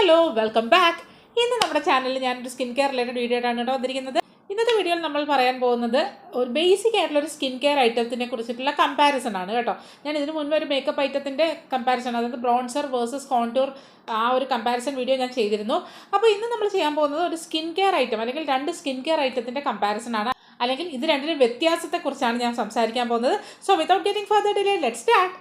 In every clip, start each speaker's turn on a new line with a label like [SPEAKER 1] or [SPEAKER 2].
[SPEAKER 1] Hello welcome back. ഇന്ന് നമ്മുടെ ചാനലിൽ ഞാനൊരു സ്കിൻ കെയർ റിലേറ്റഡ് വീഡിയോ ആയിട്ടാണ് കേട്ടോ വന്നിരിക്കുന്നത്. ഇന്നത്തെ വീഡിയോയിൽ നമ്മൾ പറയാൻ പോകുന്നത് ഒരു ബേസിക് ആയിട്ടുള്ള ഒരു സ്കിൻ കെയർ ഐറ്റത്തിനെ കുറിച്ചിട്ടുള്ള കമ്പാരിസൺ ആണ് കേട്ടോ. ഞാൻ ഇതിന് മുൻപ് ഒരു മേക്കപ്പ് ഐറ്റത്തിൻ്റെ കമ്പാരിസൺ, അതായത് ബ്രോൺസർ വേഴ്സസ് കോൺടൂർ, ആ ഒരു കമ്പാരിസൺ വീഡിയോ ഞാൻ ചെയ്തിരുന്നു. അപ്പോൾ ഇന്ന് നമ്മൾ ചെയ്യാൻ പോകുന്നത് ഒരു സ്കിൻ കെയർ ഐറ്റം അല്ലെങ്കിൽ രണ്ട് സ്കിൻ കെയർ ഐറ്റത്തിൻ്റെ കമ്പാരിസൺ ആണ്, അല്ലെങ്കിൽ ഇത് രണ്ടിനും വ്യത്യാസത്തെക്കുറിച്ചാണ് ഞാൻ സംസാരിക്കാൻ പോകുന്നത്. So without getting further delay let's start.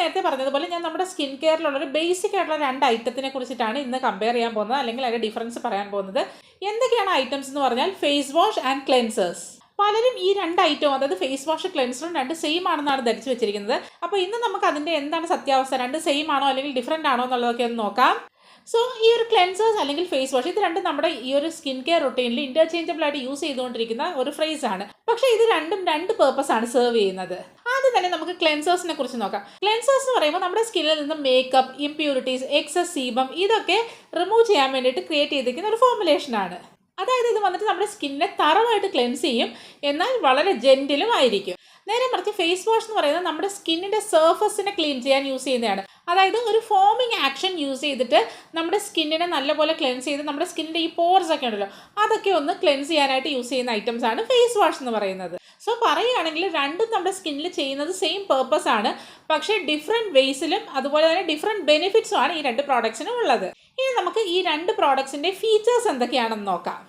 [SPEAKER 1] നേരത്തെ പറഞ്ഞതുപോലെ ഞാൻ നമ്മുടെ സ്കിൻ കെയറിലുള്ളൊരു ബേസിക് ആയിട്ടുള്ള രണ്ട് ഐറ്റത്തിനെ കുറിച്ചിട്ടാണ് ഇന്ന് കമ്പയർ ചെയ്യാൻ പോകുന്നത്, അല്ലെങ്കിൽ അതിൻ്റെ ഡിഫറൻസ് പറയാൻ പോകുന്നത്. എന്തൊക്കെയാണ് ഐറ്റംസ് എന്ന് പറഞ്ഞാൽ ഫേസ് വാഷ് ആൻഡ് ക്ലെൻസേഴ്സ്. പലരും ഈ രണ്ട് ഐറ്റവും, അതായത് ഫേസ് വാഷ് ക്ലെൻസറും രണ്ട് സെയിം ആണെന്നാണ് ധരിച്ചു വെച്ചിരിക്കുന്നത്. അപ്പോൾ ഇന്ന് നമുക്ക് അതിൻ്റെ എന്താണ് സത്യാവസ്ഥ, രണ്ട് സെയിം ആണോ അല്ലെങ്കിൽ ഡിഫറെൻ്റ് ആണോ എന്നുള്ളതൊക്കെ ഒന്ന് നോക്കാം. സോ ഈ ഒരു ക്ലെൻസേഴ്സ് അല്ലെങ്കിൽ ഫേസ് വാഷ്, ഇത് രണ്ടും നമ്മുടെ ഈ ഒരു സ്കിൻ കെയർ റൊട്ടീനിൽ ഇന്റർചേഞ്ചബിൾ ആയിട്ട് യൂസ് ചെയ്തുകൊണ്ടിരിക്കുന്ന ഒരു ഫ്രേസ് ആണ്. പക്ഷേ ഇത് രണ്ടും രണ്ട് പേർപ്പസ് ആണ് സെർവ് ചെയ്യുന്നത്. ആദ്യം തന്നെ നമുക്ക് ക്ലെൻസേഴ്സിനെ കുറിച്ച് നോക്കാം. ക്ലെൻസേഴ്സ് എന്ന് പറയുമ്പോൾ നമ്മുടെ സ്കിന്നിൽ നിന്ന് മേക്കപ്പ്, ഇംപ്യൂരിറ്റീസ്, എക്സസ് സീബം ഇതൊക്കെ റിമൂവ് ചെയ്യാൻ വേണ്ടിയിട്ട് ക്രിയേറ്റ് ചെയ്തിരിക്കുന്ന ഒരു ഫോർമുലേഷൻ ആണ്. അതായത് ഇത് വന്നിട്ട് നമ്മുടെ സ്കിന്നിനെ തറവായിട്ട് ക്ലെൻസ് ചെയ്യും, എന്നാൽ വളരെ ജെന്റിലും ആയിരിക്കും. നേരെ മറിച്ച് ഫേസ് വാഷ് എന്ന് പറയുന്നത് നമ്മുടെ സ്കിന്നിൻ്റെ സർഫസിനെ ക്ലീൻ ചെയ്യാൻ യൂസ് ചെയ്യുന്നതാണ്. അതായത് ഒരു ഫോമിങ് ആക്ഷൻ യൂസ് ചെയ്തിട്ട് നമ്മുടെ സ്കിന്നിനെ നല്ലപോലെ ക്ലെൻസ് ചെയ്ത് നമ്മുടെ സ്കിന്നിൻ്റെ ഈ പോർസ് ഒക്കെ ഉണ്ടല്ലോ അതൊക്കെ ഒന്ന് ക്ലെൻസ് ചെയ്യാനായിട്ട് യൂസ് ചെയ്യുന്ന ഐറ്റംസ് ആണ് ഫേസ് വാഷ് എന്ന് പറയുന്നത്. സോ പറയുകയാണെങ്കിൽ രണ്ടും നമ്മുടെ സ്കിന്നിൽ ചെയ്യുന്നത് സെയിം പേർപ്പസ് ആണ്, പക്ഷേ ഡിഫറെൻറ്റ് വേസിലും അതുപോലെ തന്നെ ഡിഫറെൻറ്റ് ബെനിഫിറ്റ്സും ആണ് ഈ രണ്ട് പ്രോഡക്ട്സിനും ഉള്ളത്. ഇനി നമുക്ക് ഈ രണ്ട് പ്രോഡക്ട്സിൻ്റെ ഫീച്ചേഴ്സ് എന്തൊക്കെയാണെന്ന് നോക്കാം.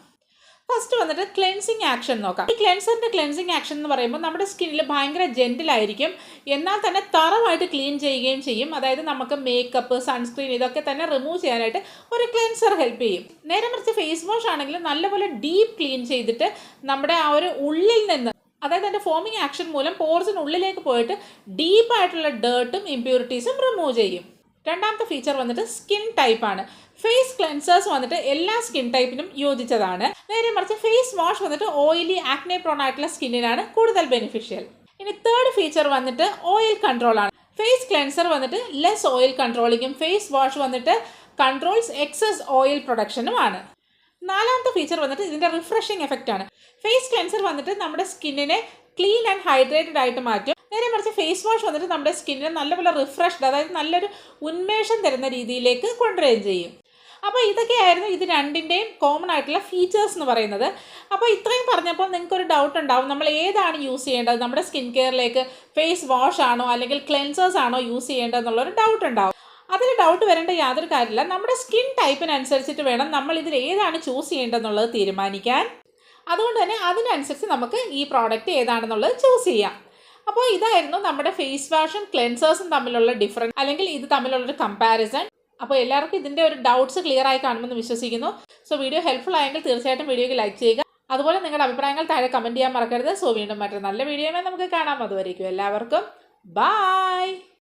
[SPEAKER 1] ഫസ്റ്റ് വന്നിട്ട് ക്ലെൻസിങ് ആക്ഷൻ നോക്കാം. ഈ ക്ലെൻസറിൻ്റെ ക്ലെൻസിങ് ആക്ഷൻ എന്ന് പറയുമ്പോൾ നമ്മുടെ സ്കിന്നിൽ ഭയങ്കര ജെന്റിലായിരിക്കും, എന്നാൽ തന്നെ തറവായിട്ട് ക്ലീൻ ചെയ്യുകയും ചെയ്യും. അതായത് നമുക്ക് മേക്കപ്പ്, സൺസ്ക്രീൻ ഇതൊക്കെ തന്നെ റിമൂവ് ചെയ്യാനായിട്ട് ഒരു ക്ലെൻസർ ഹെൽപ്പ് ചെയ്യും. നേരെ മറിച്ച് ഫേസ് വാഷ് ആണെങ്കിൽ നല്ലപോലെ ഡീപ്പ് ക്ലീൻ ചെയ്തിട്ട് നമ്മുടെ ആ ഒരു ഉള്ളിൽ നിന്ന്, അതായത് അതിൻ്റെ ഫോമിങ് ആക്ഷൻ മൂലം പോർസിനുള്ളിലേക്ക് പോയിട്ട് ഡീപ്പായിട്ടുള്ള ഡേർട്ടും ഇംപ്യൂരിറ്റീസും റിമൂവ് ചെയ്യും. രണ്ടാമത്തെ ഫീച്ചർ വന്നിട്ട് സ്കിൻ ടൈപ്പാണ്. ഫേസ് ക്ലെൻസേഴ്സ് വന്നിട്ട് എല്ലാ സ്കിൻ ടൈപ്പിനും യോജിച്ചതാണ്. നേരെ മറിച്ച് ഫേസ് വാഷ് വന്നിട്ട് ഓയിലി, ആക്നെ പ്രോൺ ആയിട്ടുള്ള സ്കിന്നിനാണ് കൂടുതൽ ബെനിഫിഷ്യൽ. ഇനി തേർഡ് ഫീച്ചർ വന്നിട്ട് ഓയിൽ കൺട്രോൾ ആണ്. ഫേസ് ക്ലെൻസർ വന്നിട്ട് ലെസ് ഓയിൽ കൺട്രോളിങ്ങും ഫേസ് വാഷ് വന്നിട്ട് കൺട്രോൾസ് എക്സസ് ഓയിൽ പ്രൊഡക്ഷനുമാണ്. നാലാമത്തെ ഫീച്ചർ വന്നിട്ട് ഇതിൻ്റെ റിഫ്രഷിങ് എഫക്റ്റ് ആണ്. ഫേസ് ക്ലെൻസർ വന്നിട്ട് നമ്മുടെ സ്കിന്നിനെ ക്ലീൻ ആൻഡ് ഹൈഡ്രേറ്റഡ് ആയിട്ട് മാറ്റും. നേരെ മറിച്ച് ഫേസ് വാഷ് വന്നിട്ട് നമ്മുടെ സ്കിന്നിനെ നല്ലപോലെ റിഫ്രഷ്ഡ്, അതായത് നല്ലൊരു ഉന്മേഷം തരുന്ന രീതിയിലേക്ക് കൊണ്ടുവരികയും ചെയ്യും. അപ്പോൾ ഇതൊക്കെയായിരുന്നു ഇത് രണ്ടിൻ്റെയും കോമൺ ആയിട്ടുള്ള ഫീച്ചേഴ്സ് എന്ന് പറയുന്നത്. അപ്പോൾ ഇത്രയും പറഞ്ഞപ്പോൾ നിങ്ങൾക്കൊരു ഡൗട്ട് ഉണ്ടാവും, നമ്മൾ ഏതാണ് യൂസ് ചെയ്യേണ്ടത്, നമ്മുടെ സ്കിൻ കെയറിലേക്ക് ഫേസ് വാഷ് ആണോ അല്ലെങ്കിൽ ക്ലെൻസേഴ്സ് ആണോ യൂസ് ചെയ്യേണ്ടതെന്നുള്ളൊരു ഡൗട്ട് ഉണ്ടാവും. അതിൽ ഡൗട്ട് വരേണ്ട യാതൊരു കാര്യമില്ല. നമ്മുടെ സ്കിൻ ടൈപ്പിനനുസരിച്ചിട്ട് വേണം നമ്മൾ ഇതിൽ ഏതാണ് ചൂസ് ചെയ്യേണ്ടതെന്നുള്ളത് തീരുമാനിക്കാൻ. അതുകൊണ്ട് തന്നെ അതിനനുസരിച്ച് നമുക്ക് ഈ പ്രോഡക്റ്റ് ഏതാണെന്നുള്ളത് ചൂസ് ചെയ്യാം. അപ്പോൾ ഇതായിരുന്നു നമ്മുടെ ഫേസ് വാഷും ക്ലെൻസേഴ്സും തമ്മിലുള്ള ഡിഫറൻസ്, അല്ലെങ്കിൽ ഇത് തമ്മിലുള്ളൊരു കമ്പാരിസൺ. അപ്പോൾ എല്ലാവർക്കും ഇതിൻ്റെ ഒരു ഡൗട്ട്സ് ക്ലിയർ ആയി കാണുമെന്ന് വിശ്വസിക്കുന്നു. സോ വീഡിയോ ഹെൽപ്ഫുൾ ആയെങ്കിൽ തീർച്ചയായിട്ടും വീഡിയോയ്ക്ക് ലൈക്ക് ചെയ്യുക. അതുപോലെ നിങ്ങളുടെ അഭിപ്രായങ്ങൾ താഴെ കമൻറ്റ് ചെയ്യാൻ മറക്കരുത്. സോ വീണ്ടും മറ്റൊരു നല്ല വീഡിയോയുമായി നമുക്ക് കാണാം. അതുവരേക്കും എല്ലാവർക്കും ബൈ.